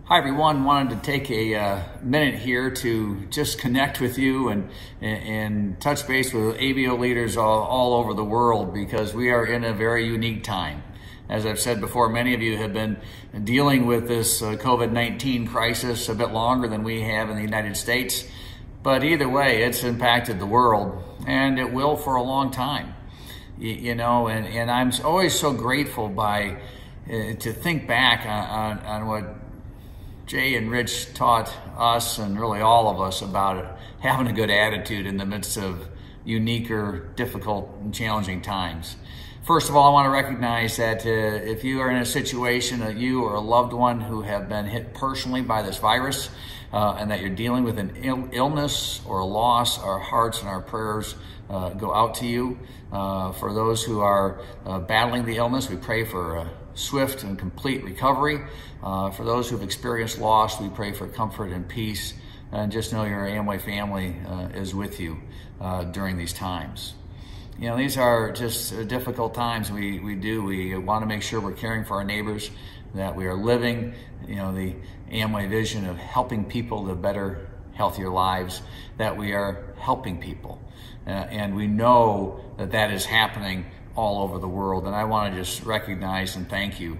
Hi everyone, wanted to take a minute here to just connect with you and touch base with ABO leaders all over the world, because we are in a very unique time. As I've said before, many of you have been dealing with this COVID-19 crisis a bit longer than we have in the United States, but either way, it's impacted the world, and it will for a long time. You know, and I'm always so grateful to think back on what Jay and Rich taught us, and really all of us, about it, having a good attitude in the midst of unique or difficult and challenging times. First of all, I want to recognize that if you are in a situation that you or a loved one who have been hit personally by this virus, and that you're dealing with an illness or a loss, our hearts and our prayers go out to you. For those who are battling the illness, we pray for a swift and complete recovery. For those who've experienced loss, we pray for comfort and peace. And just know your Amway family is with you during these times. You know, these are just difficult times. We want to make sure we're caring for our neighbors, that we are living, you know, the Amway vision of helping people to better, healthier lives, that we are helping people. And we know that that is happening all over the world. And I want to just recognize and thank you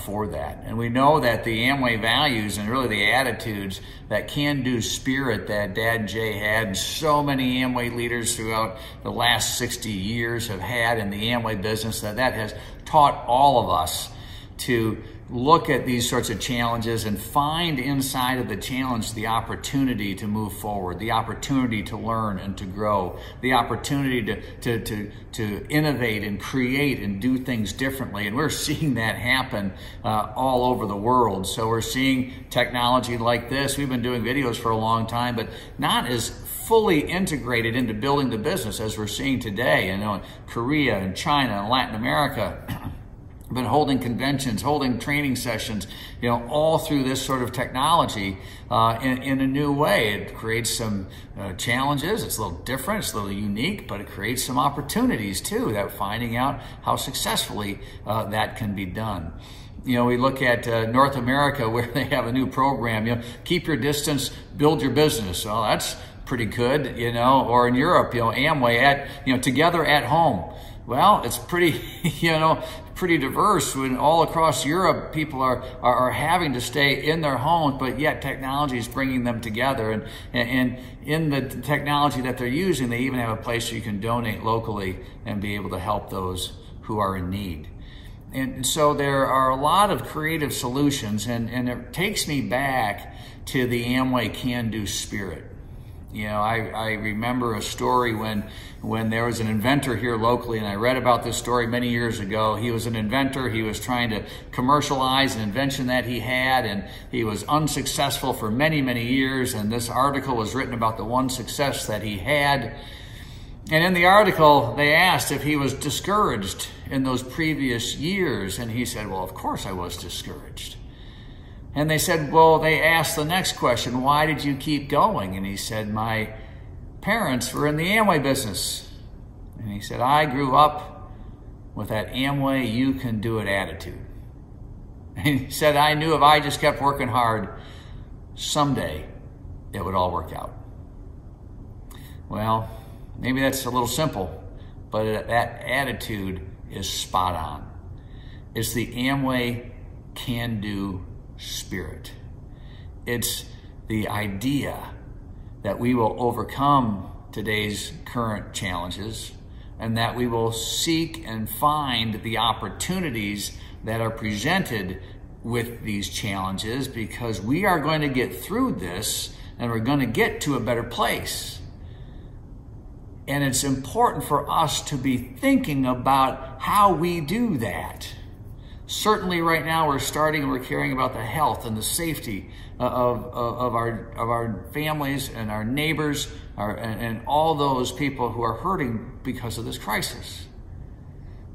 for that. And we know that the Amway values and really the attitudes, that can-do spirit that Dad Jay had, and so many Amway leaders throughout the last 60 years have had in the Amway business, that has taught all of us to look at these sorts of challenges and find inside of the challenge the opportunity to move forward, the opportunity to learn and to grow, the opportunity to innovate and create and do things differently. And we're seeing that happen all over the world. So we're seeing technology like this. We've been doing videos for a long time, but not as fully integrated into building the business as we're seeing today. You know, in Korea and China and Latin America, been holding conventions, holding training sessions, you know, all through this sort of technology in a new way. It creates some challenges. It's a little different, it's a little unique, but it creates some opportunities too, that finding out how successfully that can be done. You know, we look at North America, where they have a new program, you know, keep your distance, build your business. Well, that's pretty good, you know. Or in Europe, you know, Amway together at home. Well, it's pretty, you know, pretty diverse. When all across Europe, people are having to stay in their homes, but yet technology is bringing them together. And in the technology that they're using, they even have a place where you can donate locally and be able to help those who are in need. And so there are a lot of creative solutions, and it takes me back to the Amway can-do spirit. You know, I remember a story when there was an inventor here locally, and I read about this story many years ago. He was an inventor. He was trying to commercialize an invention that he had, and he was unsuccessful for many, many years. And this article was written about the one success that he had. And in the article, they asked if he was discouraged in those previous years. And he said, well, of course I was discouraged. And they said, well, they asked the next question, why did you keep going? And he said, my parents were in the Amway business. And he said, I grew up with that Amway, you can do it attitude. And he said, I knew if I just kept working hard, someday it would all work out. Well, maybe that's a little simple, but that attitude is spot on. It's the Amway can-do spirit. It's the idea that we will overcome today's current challenges, and that we will seek and find the opportunities that are presented with these challenges, because we are going to get through this and we're going to get to a better place. And it's important for us to be thinking about how we do that. Certainly right now we're caring about the health and the safety of our families and our neighbors and all those people who are hurting because of this crisis.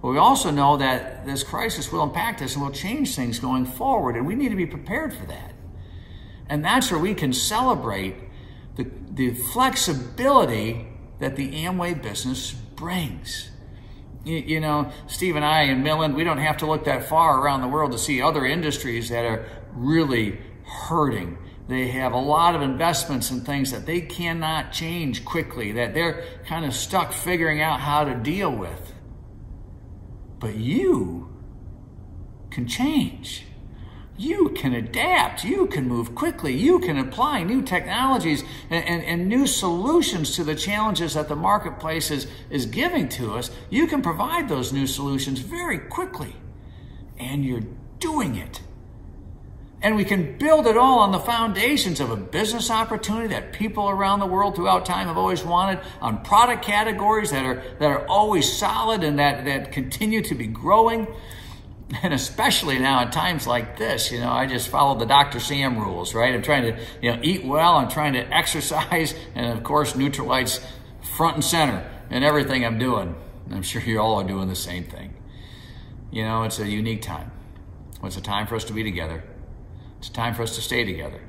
But we also know that this crisis will impact us and will change things going forward, and we need to be prepared for that. And that's where we can celebrate the flexibility that the Amway business brings. You know, Steve and I in Midland, we don't have to look that far around the world to see other industries that are really hurting. They have a lot of investments in things that they cannot change quickly, that they're kind of stuck figuring out how to deal with. But you can change. You can adapt. You can move quickly. You can apply new technologies and new solutions to the challenges that the marketplace is giving to us. You can provide those new solutions very quickly. And you're doing it. And we can build it all on the foundations of a business opportunity that people around the world throughout time have always wanted, on product categories that are always solid and that continue to be growing. And especially now at times like this, I just follow the Dr. Sam rules, right? I'm trying to, eat well. I'm trying to exercise. And of course, Nutrilite's front and center in everything I'm doing. And I'm sure you all are doing the same thing. It's a unique time. It's a time for us to be together. It's a time for us to stay together.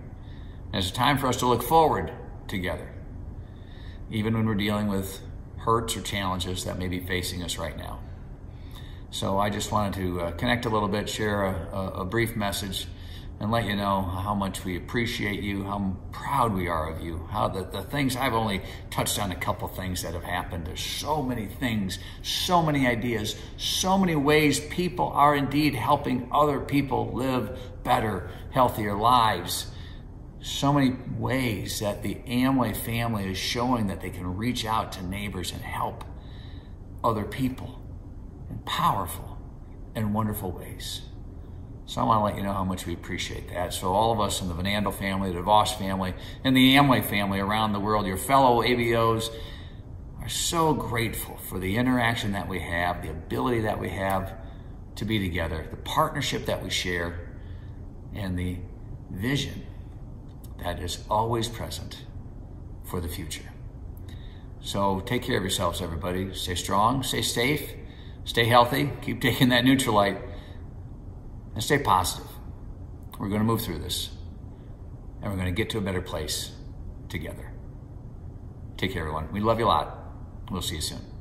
And it's a time for us to look forward together, even when we're dealing with hurts or challenges that may be facing us right now. So I just wanted to connect a little bit, share a brief message, and let you know how much we appreciate you, how proud we are of you, how the things, I've only touched on a couple things that have happened. There's so many things, so many ideas, so many ways people are indeed helping other people live better, healthier lives. So many ways that the Amway family is showing that they can reach out to neighbors and help other people in powerful and wonderful ways. So I want to let you know how much we appreciate that. So all of us in the Vanandel family, the DeVos family, and the Amway family around the world, your fellow ABOs, are so grateful for the interaction that we have, the ability that we have to be together, the partnership that we share, and the vision that is always present for the future. So take care of yourselves, everybody. Stay strong, stay safe, stay healthy, keep taking that Nutrilite, and stay positive. We're going to move through this, and we're going to get to a better place together. Take care, everyone. We love you a lot. We'll see you soon.